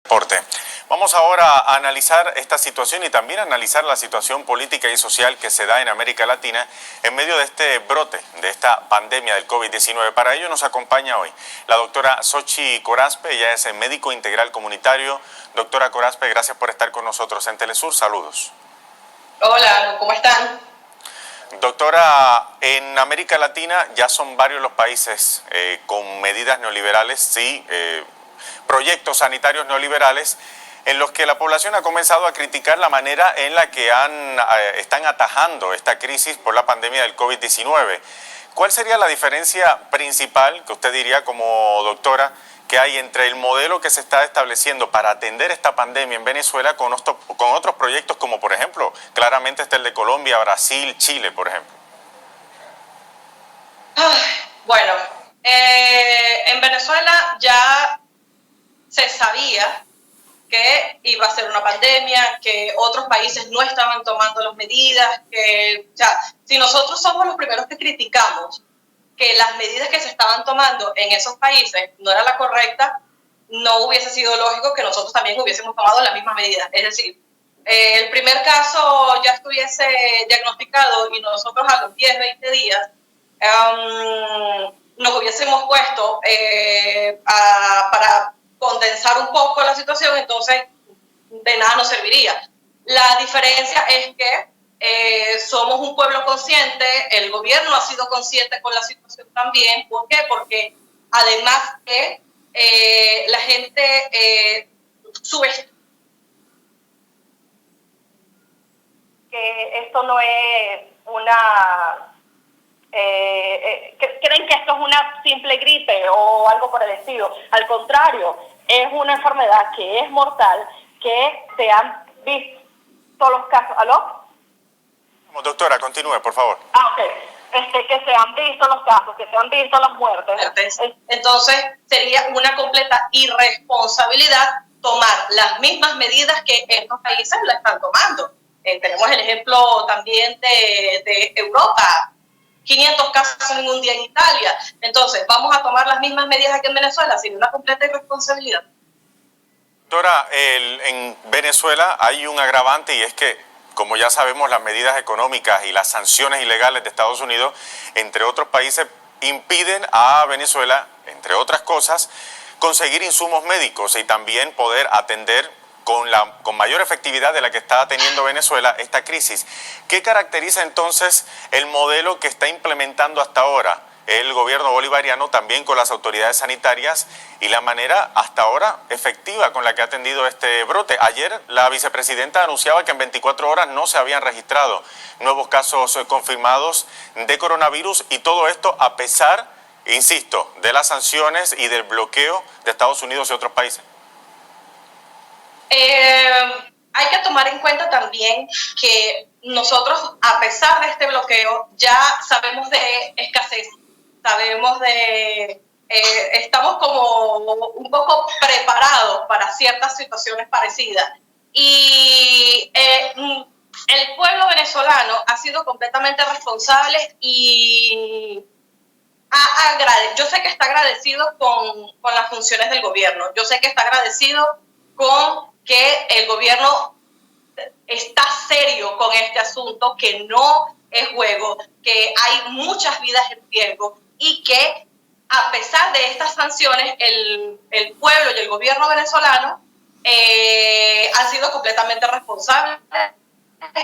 Porte. Vamos ahora a analizar esta situación y también analizar la situación política y social que se da en América Latina en medio de este brote, de esta pandemia del COVID-19. Para ello nos acompaña hoy la doctora Xochitl Corazpe, ella es médico integral comunitario. Doctora Corazpe, gracias por estar con nosotros en Telesur. Saludos. Hola, ¿cómo están? Doctora, en América Latina ya son varios los países con medidas neoliberales, sí, proyectos sanitarios neoliberales, en los que la población ha comenzado a criticar la manera en la que están atajando esta crisis por la pandemia del COVID-19. ¿Cuál sería la diferencia principal que usted diría como doctora que hay entre el modelo que se está estableciendo para atender esta pandemia en Venezuela con otros proyectos como, por ejemplo, claramente está el de Colombia, Brasil, Chile, por ejemplo? Bueno, en Venezuela ya se sabía que iba a ser una pandemia, que otros países no estaban tomando las medidas, si nosotros somos los primeros que criticamos que las medidas que se estaban tomando en esos países no era la correcta, no hubiese sido lógico que nosotros también hubiésemos tomado las mismas medidas. Es decir, el primer caso ya estuviese diagnosticado y nosotros a los 10, 20 días nos hubiésemos puesto para condensar un poco la situación, entonces de nada nos serviría. La diferencia es que somos un pueblo consciente, el gobierno ha sido consciente con la situación también. ¿Por qué? Porque además que la gente subestima que esto no es una... creen que esto es una simple gripe o algo por el estilo. Al contrario, es una enfermedad que es mortal, que se han visto los casos. ¿Aló? Doctora, continúe, por favor. Ok. Que se han visto los casos, que se han visto las muertes. Entonces, sería una completa irresponsabilidad tomar las mismas medidas que estos países la están tomando. Tenemos el ejemplo también de Europa. 500 casos en un día en Italia. Entonces, ¿vamos a tomar las mismas medidas aquí en Venezuela sin una completa irresponsabilidad? Doctora, en Venezuela hay un agravante y es que, como ya sabemos, las medidas económicas y las sanciones ilegales de Estados Unidos, entre otros países, impiden a Venezuela, entre otras cosas, conseguir insumos médicos y también poder atender con mayor efectividad de la que está teniendo Venezuela esta crisis. ¿Qué caracteriza entonces el modelo que está implementando hasta ahora el gobierno bolivariano, también con las autoridades sanitarias, y la manera hasta ahora efectiva con la que ha atendido este brote? Ayer la vicepresidenta anunciaba que en 24 horas no se habían registrado nuevos casos confirmados de coronavirus, y todo esto a pesar, insisto, de las sanciones y del bloqueo de Estados Unidos y otros países. Hay que tomar en cuenta también que nosotros, a pesar de este bloqueo, ya sabemos de escasez, sabemos estamos como un poco preparados para ciertas situaciones parecidas. Y el pueblo venezolano ha sido completamente responsable y yo sé que está agradecido con las funciones del gobierno, yo sé que está agradecido con que el gobierno está serio con este asunto, que no es juego, que hay muchas vidas en riesgo y que a pesar de estas sanciones el pueblo y el gobierno venezolano han sido completamente responsables.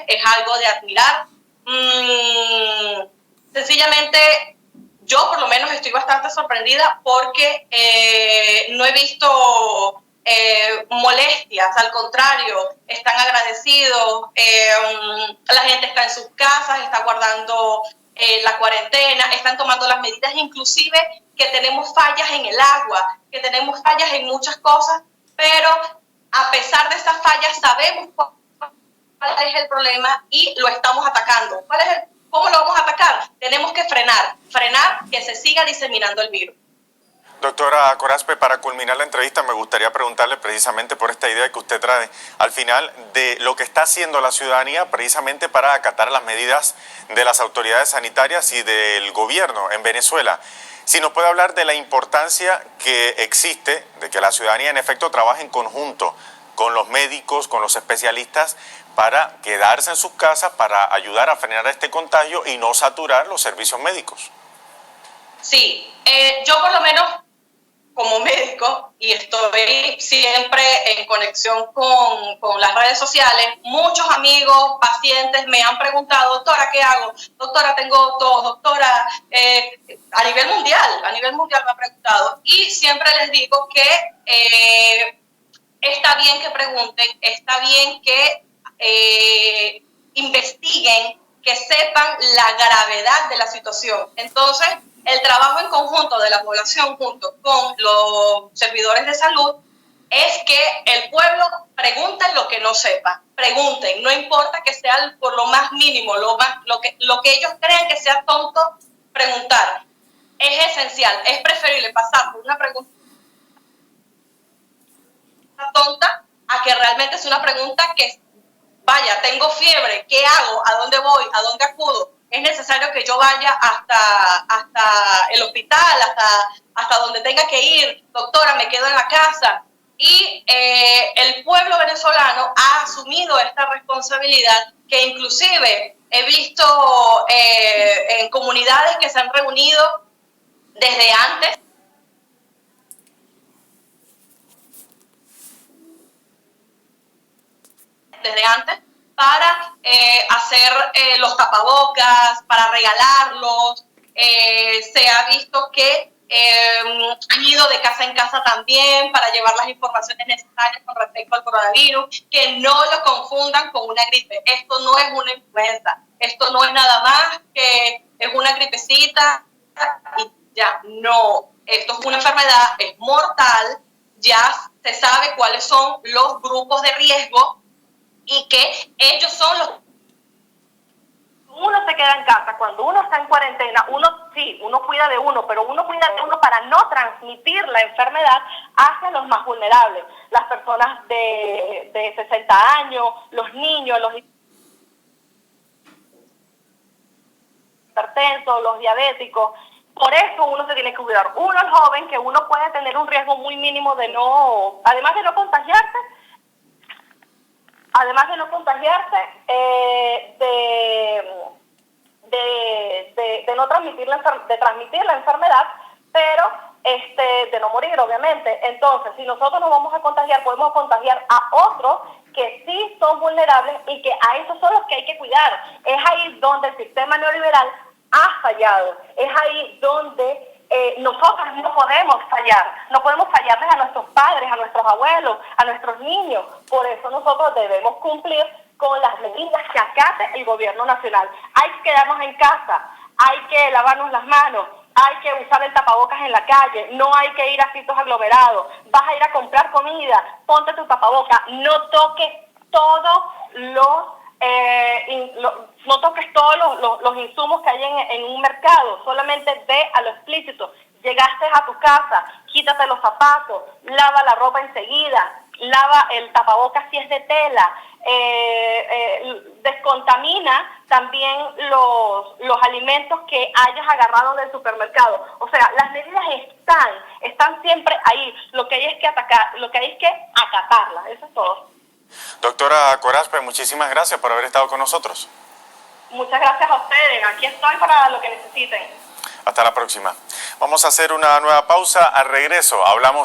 Es algo de admirar. Sencillamente yo por lo menos estoy bastante sorprendida porque no he visto molestias, al contrario, están agradecidos, la gente está en sus casas, está guardando la cuarentena, están tomando las medidas, inclusive que tenemos fallas en el agua, que tenemos fallas en muchas cosas, pero a pesar de esas fallas sabemos cuál es el problema y lo estamos atacando. ¿Cómo lo vamos a atacar? Tenemos que frenar que se siga diseminando el virus. Doctora Corazpe, para culminar la entrevista me gustaría preguntarle precisamente por esta idea que usted trae al final de lo que está haciendo la ciudadanía precisamente para acatar las medidas de las autoridades sanitarias y del gobierno en Venezuela. Si nos puede hablar de la importancia que existe de que la ciudadanía en efecto trabaje en conjunto con los médicos, con los especialistas, para quedarse en sus casas, para ayudar a frenar este contagio y no saturar los servicios médicos. Sí, yo por lo menos como médico, y estoy siempre en conexión con las redes sociales, muchos amigos, pacientes me han preguntado, doctora, ¿qué hago? Doctora, tengo tos, doctora, a nivel mundial me han preguntado, y siempre les digo que está bien que pregunten, está bien que investiguen, que sepan la gravedad de la situación. Entonces, el trabajo en conjunto de la población junto con los servidores de salud es que el pueblo pregunte lo que no sepa, pregunten, no importa que sea por lo más mínimo, lo que ellos crean que sea tonto, preguntar. Es esencial, es preferible pasar por una pregunta tonta a que realmente es una pregunta que, vaya, tengo fiebre, ¿qué hago? ¿A dónde voy? ¿A dónde acudo? Es necesario que yo vaya hasta el hospital, hasta donde tenga que ir. Doctora, me quedo en la casa. Y el pueblo venezolano ha asumido esta responsabilidad, que inclusive he visto en comunidades que se han reunido desde antes para hacer los tapabocas, para regalarlos. Se ha visto que han ido de casa en casa también para llevar las informaciones necesarias con respecto al coronavirus, que no lo confundan con una gripe. Esto no es una influenza, esto no es nada más que es una gripecita y ya, no. Esto es una enfermedad, es mortal, ya se sabe cuáles son los grupos de riesgo y que ellos son los... Uno se queda en casa, cuando uno está en cuarentena, uno cuida de uno, pero uno cuida de uno para no transmitir la enfermedad hacia los más vulnerables, las personas de 60 años, los niños, los hipertensos, los diabéticos. Por eso uno se tiene que cuidar. Uno es joven, que uno puede tener un riesgo muy mínimo de no, además de no contagiarse, de no transmitir la enfermedad, pero de no morir, obviamente. Entonces, si nosotros nos vamos a contagiar, podemos contagiar a otros que sí son vulnerables y que a esos son los que hay que cuidar. Es ahí donde el sistema neoliberal ha fallado. Es ahí donde nosotros no podemos fallar. No podemos fallarles a nuestros padres, a nuestros abuelos, a nuestros niños. Por eso nosotros debemos cumplir con las medidas que acate el gobierno nacional. Hay que quedarnos en casa, hay que lavarnos las manos, hay que usar el tapabocas en la calle, no hay que ir a sitios aglomerados. Vas a ir a comprar comida, ponte tu tapabocas, no toques todos los insumos que hay en un mercado, solamente ve a lo explícito. Llegaste a tu casa, quítate los zapatos, lava la ropa enseguida, lava el tapabocas si es de tela, descontamina también los alimentos que hayas agarrado del supermercado. O sea, las medidas están siempre ahí. Lo que hay es que acatarlas. Eso es todo. Doctora Corazpe, muchísimas gracias por haber estado con nosotros. Muchas gracias a ustedes. Aquí estoy para lo que necesiten. Hasta la próxima. Vamos a hacer una nueva pausa. Al regreso hablamos